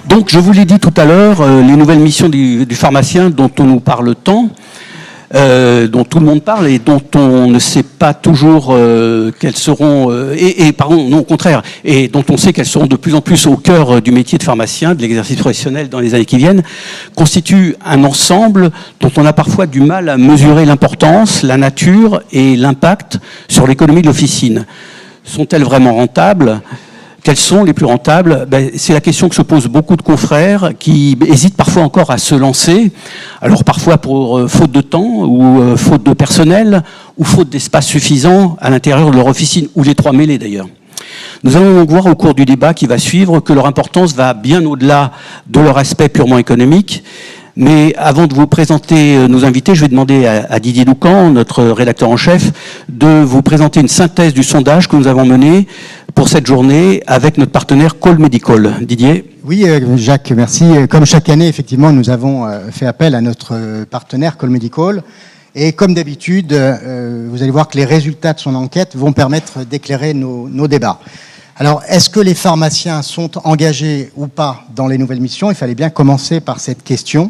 Donc, je vous l'ai dit tout à l'heure, les nouvelles missions du pharmacien dont on nous parle tant, dont tout le monde parle et dont on ne sait pas toujours quelles seront, pardon, non, au contraire, et dont on sait qu'elles seront de plus en plus au cœur du métier de pharmacien, de l'exercice professionnel dans les années qui viennent, constituent un ensemble dont on a parfois du mal à mesurer l'importance, la nature et l'impact sur l'économie de l'officine. Sont-elles vraiment rentables ? Quels sont les plus rentables ? C'est la question que se posent beaucoup de confrères qui hésitent parfois encore à se lancer. Alors parfois pour faute de temps ou faute de personnel ou faute d'espace suffisant à l'intérieur de leur officine, ou les trois mêlés d'ailleurs. Nous allons donc voir au cours du débat qui va suivre que leur importance va bien au-delà de leur aspect purement économique. Mais avant de vous présenter nos invités, je vais demander à Didier Doucan, notre rédacteur en chef, de vous présenter une synthèse du sondage que nous avons mené pour cette journée avec notre partenaire Call Medical. Didier ? Oui, Jacques, merci. Comme chaque année, effectivement, nous avons fait appel à notre partenaire Call Medical. Et comme d'habitude, vous allez voir que les résultats de son enquête vont permettre d'éclairer nos débats. Alors, est-ce que les pharmaciens sont engagés ou pas dans les nouvelles missions ? Il fallait bien commencer par cette question.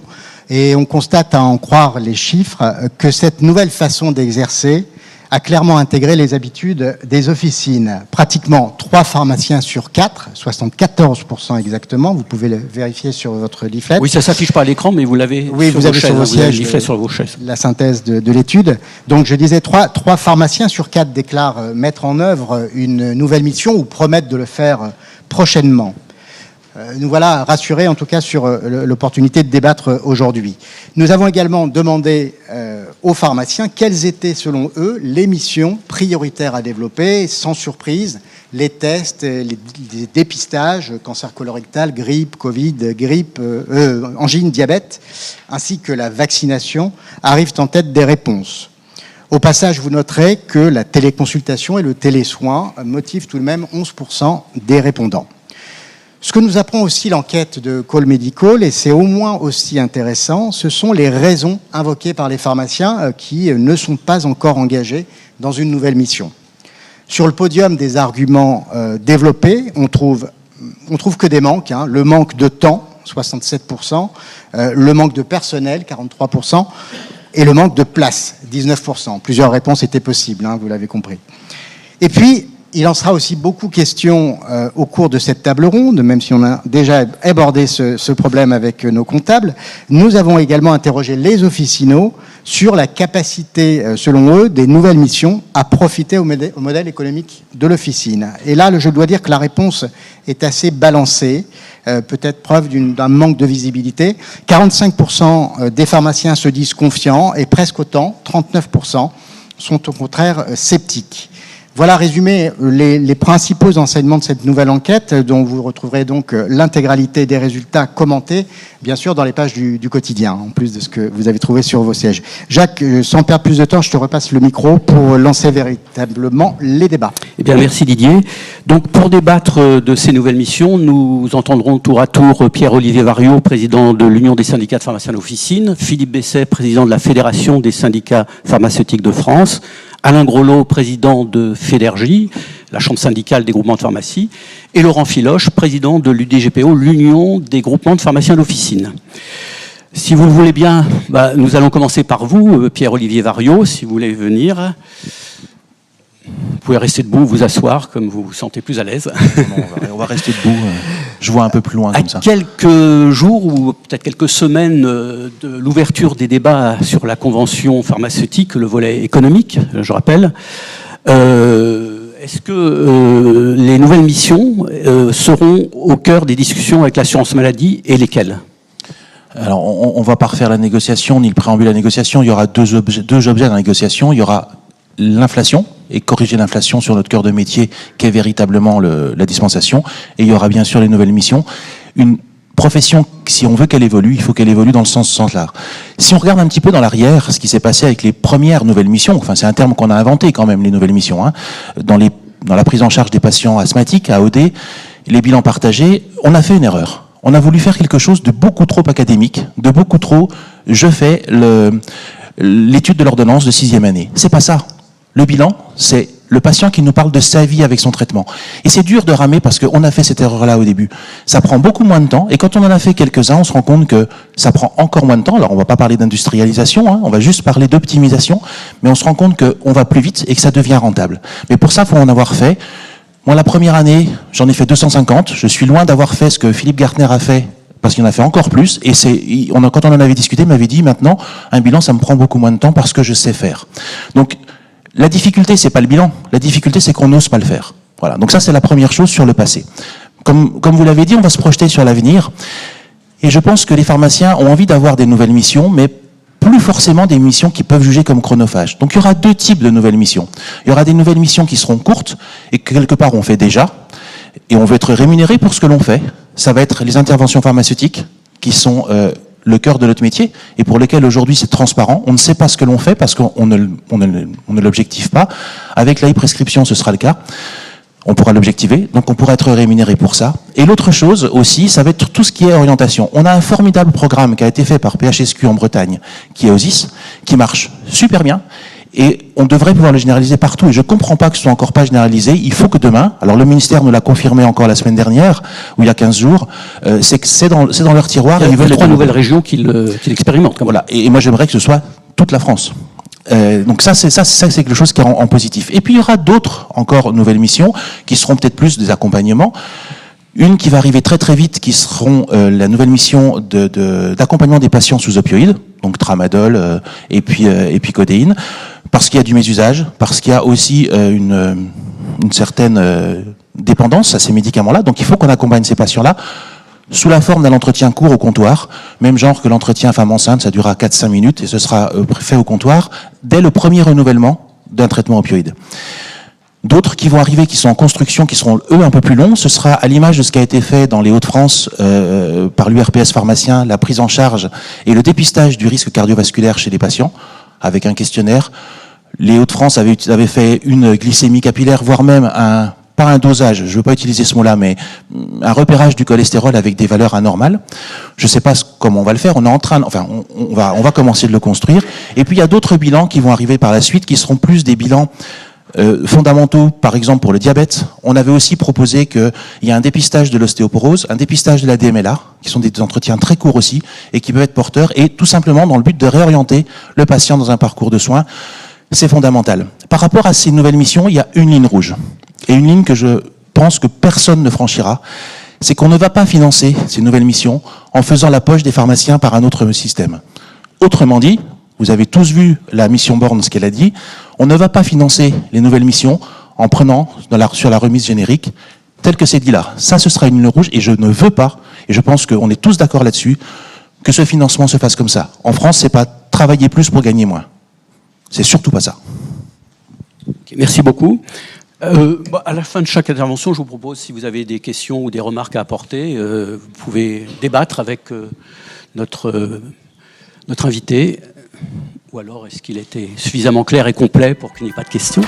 Et on constate, à en croire les chiffres, que cette nouvelle façon d'exercer a clairement intégré les habitudes des officines. Pratiquement 3 pharmaciens sur 4, 74% exactement, vous pouvez le vérifier sur votre leaflet. Oui, ça ne s'affiche pas à l'écran, mais vous l'avez sur vos sièges, sur vos chaises. La synthèse de l'étude. Donc je disais, 3 pharmaciens sur 4 déclarent mettre en œuvre une nouvelle mission ou promettent de le faire prochainement. Nous voilà rassurés en tout cas sur l'opportunité de débattre aujourd'hui. Nous avons également demandé aux pharmaciens quelles étaient selon eux les missions prioritaires à développer, sans surprise. Les tests, les dépistages, cancer colorectal, grippe, Covid, angine, diabète, ainsi que la vaccination arrivent en tête des réponses. Au passage, vous noterez que la téléconsultation et le télésoin motivent tout de même 11% des répondants. Ce que nous apprend aussi l'enquête de Call Medical, et c'est au moins aussi intéressant, ce sont les raisons invoquées par les pharmaciens qui ne sont pas encore engagés dans une nouvelle mission. Sur le podium des arguments développés, on trouve que des manques, le manque de temps, 67%, le manque de personnel, 43%, et le manque de place, 19%. Plusieurs réponses étaient possibles, vous l'avez compris. Et puis, il en sera aussi beaucoup question au cours de cette table ronde, même si on a déjà abordé ce problème avec nos comptables. Nous avons également interrogé les officinaux sur la capacité, selon eux, des nouvelles missions à profiter au modèle économique de l'officine. Et là, je dois dire que la réponse est assez balancée, peut-être preuve d'un manque de visibilité. 45% des pharmaciens se disent confiants et presque autant, 39%, sont au contraire sceptiques. Voilà résumé les principaux enseignements de cette nouvelle enquête, dont vous retrouverez donc l'intégralité des résultats commentés, bien sûr, dans les pages du quotidien, en plus de ce que vous avez trouvé sur vos sièges. Jacques, sans perdre plus de temps, je te repasse le micro pour lancer véritablement les débats. Eh bien, merci Didier. Donc, pour débattre de ces nouvelles missions, nous entendrons tour à tour Pierre-Olivier Variot, président de l'Union des syndicats de pharmaciens d'officine, Philippe Besset, président de la Fédération des syndicats pharmaceutiques de France, Alain Groslo, président de Fédergie, la chambre syndicale des groupements de pharmacie, et Laurent Filoche, président de l'UDGPO, l'Union des groupements de pharmaciens d'officine. Si vous le voulez bien, nous allons commencer par vous, Pierre-Olivier Variot, si vous voulez venir. Vous pouvez rester debout, vous asseoir, comme vous vous sentez plus à l'aise. On va rester debout. Je vois un peu plus loin comme ça. À quelques jours ou peut-être quelques semaines de l'ouverture des débats sur la convention pharmaceutique, le volet économique, je rappelle, est-ce que les nouvelles missions seront au cœur des discussions avec l'assurance maladie et lesquelles ? Alors, on ne va pas refaire la négociation, ni le préambule de la négociation. Il y aura deux objets dans la négociation. Il y aura l'inflation et corriger l'inflation sur notre cœur de métier qui est véritablement la dispensation. Et il y aura bien sûr les nouvelles missions. Une profession, si on veut qu'elle évolue, il faut qu'elle évolue dans le sens large. Si on regarde un petit peu dans l'arrière, ce qui s'est passé avec les premières nouvelles missions, enfin c'est un terme qu'on a inventé quand même, les nouvelles missions, dans la prise en charge des patients asthmatiques, AOD, les bilans partagés, on a fait une erreur. On a voulu faire quelque chose de beaucoup trop académique, de beaucoup trop, je fais l'étude de l'ordonnance de 6e année. C'est pas ça. Le bilan, c'est le patient qui nous parle de sa vie avec son traitement. Et c'est dur de ramer parce qu'on a fait cette erreur-là au début. Ça prend beaucoup moins de temps, et quand on en a fait quelques-uns, on se rend compte que ça prend encore moins de temps. Alors on va pas parler d'industrialisation, hein, on va juste parler d'optimisation, mais on se rend compte qu'on va plus vite et que ça devient rentable. Mais pour ça, il faut en avoir fait. Moi, la première année, j'en ai fait 250. Je suis loin d'avoir fait ce que Philippe Gartner a fait, parce qu'il en a fait encore plus. Et quand on en avait discuté, il m'avait dit, maintenant, un bilan, ça me prend beaucoup moins de temps parce que je sais faire. Donc, la difficulté, c'est pas le bilan. La difficulté, c'est qu'on n'ose pas le faire. Voilà. Donc ça, c'est la première chose sur le passé. Comme vous l'avez dit, on va se projeter sur l'avenir. Et je pense que les pharmaciens ont envie d'avoir des nouvelles missions, mais plus forcément des missions qui peuvent juger comme chronophages. Donc il y aura deux types de nouvelles missions. Il y aura des nouvelles missions qui seront courtes et que quelque part on fait déjà, et on veut être rémunéré pour ce que l'on fait. Ça va être les interventions pharmaceutiques qui sont le cœur de notre métier et pour lesquelles aujourd'hui c'est transparent. On ne sait pas ce que l'on fait parce qu'on ne l'objective pas. Avec la e-prescription, ce sera le cas. On pourra l'objectiver, donc on pourra être rémunéré pour ça. Et l'autre chose aussi, ça va être tout ce qui est orientation. On a un formidable programme qui a été fait par PHSQ en Bretagne, qui est OSIS, qui marche super bien. Et on devrait pouvoir le généraliser partout. Et je comprends pas que ce soit encore pas généralisé. Il faut que demain, alors le ministère nous l'a confirmé encore la semaine dernière, ou il y a 15 jours, c'est que c'est dans leur tiroir. Il y a 3 nouvelles régions qui l'expérimentent. Voilà. Et moi j'aimerais que ce soit toute la France. Donc ça c'est quelque chose qui est en positif. Et puis il y aura d'autres encore nouvelles missions qui seront peut-être plus des accompagnements. Une qui va arriver très très vite, qui seront la nouvelle mission d'accompagnement des patients sous opioïdes, donc tramadol et puis codéine, parce qu'il y a du mésusage, parce qu'il y a aussi une certaine dépendance à ces médicaments-là. Donc il faut qu'on accompagne ces patients-là sous la forme d'un entretien court au comptoir, même genre que l'entretien femme enceinte, ça durera 4-5 minutes et ce sera fait au comptoir dès le premier renouvellement d'un traitement opioïde. D'autres qui vont arriver, qui sont en construction, qui seront eux un peu plus longs, ce sera à l'image de ce qui a été fait dans les Hauts-de-France par l'URPS pharmacien, la prise en charge et le dépistage du risque cardiovasculaire chez les patients, avec un questionnaire. Les Hauts-de-France avaient fait une glycémie capillaire, voire même pas un dosage, je ne veux pas utiliser ce mot-là, mais un repérage du cholestérol avec des valeurs anormales. Je ne sais pas comment on va le faire, on va commencer de le construire. Et puis il y a d'autres bilans qui vont arriver par la suite, qui seront plus des bilans fondamentaux, par exemple pour le diabète. On avait aussi proposé qu'il y ait un dépistage de l'ostéoporose, un dépistage de la DMLA, qui sont des entretiens très courts aussi, et qui peuvent être porteurs, et tout simplement dans le but de réorienter le patient dans un parcours de soins. C'est fondamental. Par rapport à ces nouvelles missions, il y a une ligne rouge. Et une ligne que je pense que personne ne franchira, c'est qu'on ne va pas financer ces nouvelles missions en faisant la poche des pharmaciens par un autre système. Autrement dit, vous avez tous vu la mission Borne, ce qu'elle a dit, on ne va pas financer les nouvelles missions en prenant sur la remise générique, tel que c'est dit là. Ça, ce sera une ligne rouge, et je ne veux pas, et je pense qu'on est tous d'accord là-dessus, que ce financement se fasse comme ça. En France, c'est pas travailler plus pour gagner moins. C'est surtout pas ça. Okay, merci beaucoup. À la fin de chaque intervention, je vous propose, si vous avez des questions ou des remarques à apporter, vous pouvez débattre avec notre invité. Ou alors, est-ce qu'il était suffisamment clair et complet pour qu'il n'y ait pas de questions ?